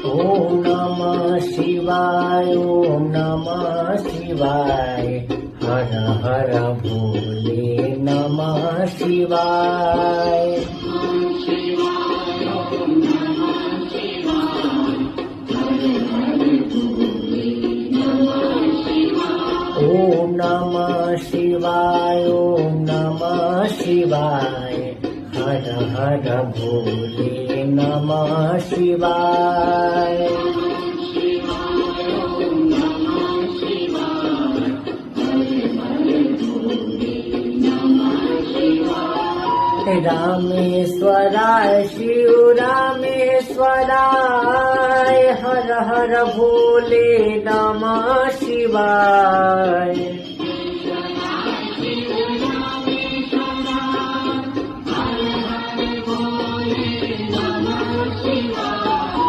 ओम नमः शिवाय, ओम नमः शिवाय, हर हर भोले नमः शिवाय। ओम नमः शिवाय, ओम नमः शिवाय, हर हर भोले नमः शिवाय। रामेश्वराय शिव रामेश्वराय, हर हर भोले नमः शिवाय।